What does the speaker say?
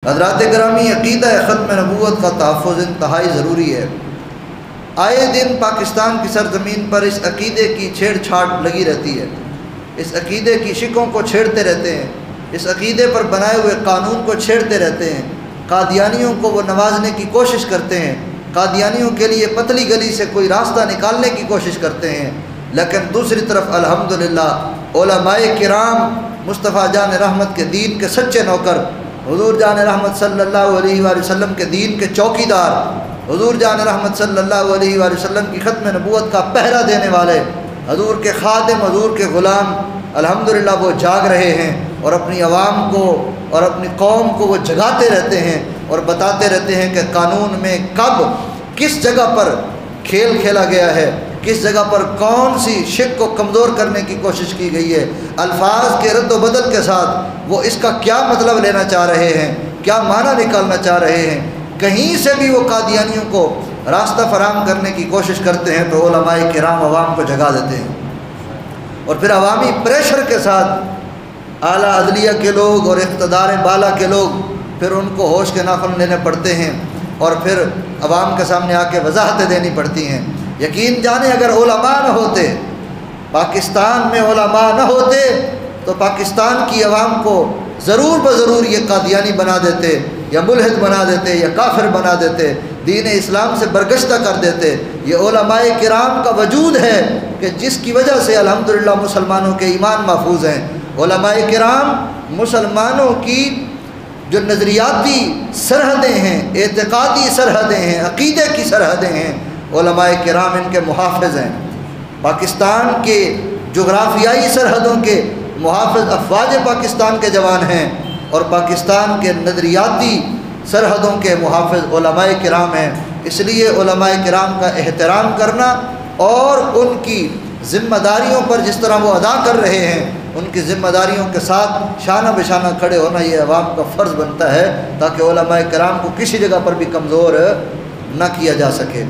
حضرات گرامی، عقیدہ ختم نبوت کا تحفظ انتہائی ضروری ہے۔ آئے دن پاکستان کی سرزمین پر اس عقیدے کی چھیڑ چھاڑ لگی رہتی ہے، اس عقیدے کی شکوں کو چھیڑتے رہتے ہیں، اس عقیدے پر بنائے ہوئے قانون کو چھیڑتے رہتے ہیں، قادیانیوں کو وہ نوازنے کی کوشش کرتے ہیں، قادیانیوں کے لیے پتلی گلی سے کوئی راستہ نکالنے کی کوشش کرتے ہیں۔ لیکن دوسری طرف الحمدللہ علماء کرام مصطفیٰ جان رحمت کے دین کے سچے نوکر، حضور جان رحمت صلی اللہ علیہ وآلہ وسلم کے دین کے چوکیدار، حضور جان رحمت صلی اللہ علیہ وآلہ وسلم کی ختم نبوت کا پہرا دینے والے، حضور کے خادم، حضور کے غلام، الحمدللہ وہ جاگ رہے ہیں اور اپنی عوام کو اور اپنی قوم کو وہ جگاتے رہتے ہیں اور بتاتے رہتے ہیں کہ قانون میں کب کس جگہ پر کھیل کھیلا گیا ہے، کس جگہ پر کون سی شک کو کمزور کرنے کی کوشش کی گئی ہے، الفاظ کے رد و بدل کے ساتھ وہ اس کا کیا مطلب لینا چاہ رہے ہیں، کیا معنی نکالنا چاہ رہے ہیں۔ کہیں سے بھی وہ قادیانیوں کو راستہ فراہم کرنے کی کوشش کرتے ہیں تو علماء کرام عوام کو جگا دیتے ہیں، اور پھر عوامی پریشر کے ساتھ اعلیٰ عدلیہ کے لوگ اور اقتدار بالا کے لوگ پھر ان کو ہوش کے ناخن لینے پڑتے ہیں اور پھر عوام کے سامنے آ کے وضاحتیں دینی پڑتی ہیں۔ یقین جانیں اگر علماء نہ ہوتے، پاکستان میں علماء نہ ہوتے تو پاکستان کی عوام کو ضرور بضرور یہ قادیانی بنا دیتے یا ملحد بنا دیتے یا کافر بنا دیتے، دین اسلام سے برگشتہ کر دیتے۔ یہ علماء کرام کا وجود ہے کہ جس کی وجہ سے الحمدللہ مسلمانوں کے ایمان محفوظ ہیں۔ علماء کرام مسلمانوں کی جو نظریاتی سرحدیں ہیں، اعتقادی سرحدیں ہیں، عقیدے کی سرحدیں ہیں، علماء کرام ان کے محافظ ہیں۔ پاکستان کے جغرافیائی سرحدوں کے محافظ افواج پاکستان کے جوان ہیں اور پاکستان کے نظریاتی سرحدوں کے محافظ علماء کرام ہیں۔ اس لیے علماء کرام کا احترام کرنا اور ان کی ذمہ داریوں پر جس طرح وہ ادا کر رہے ہیں ان کی ذمہ داریوں کے ساتھ شانہ بشانہ کھڑے ہونا یہ عوام کا فرض بنتا ہے، تاکہ علماء کرام کو کسی جگہ پر بھی کمزور نہ کیا جا سکے۔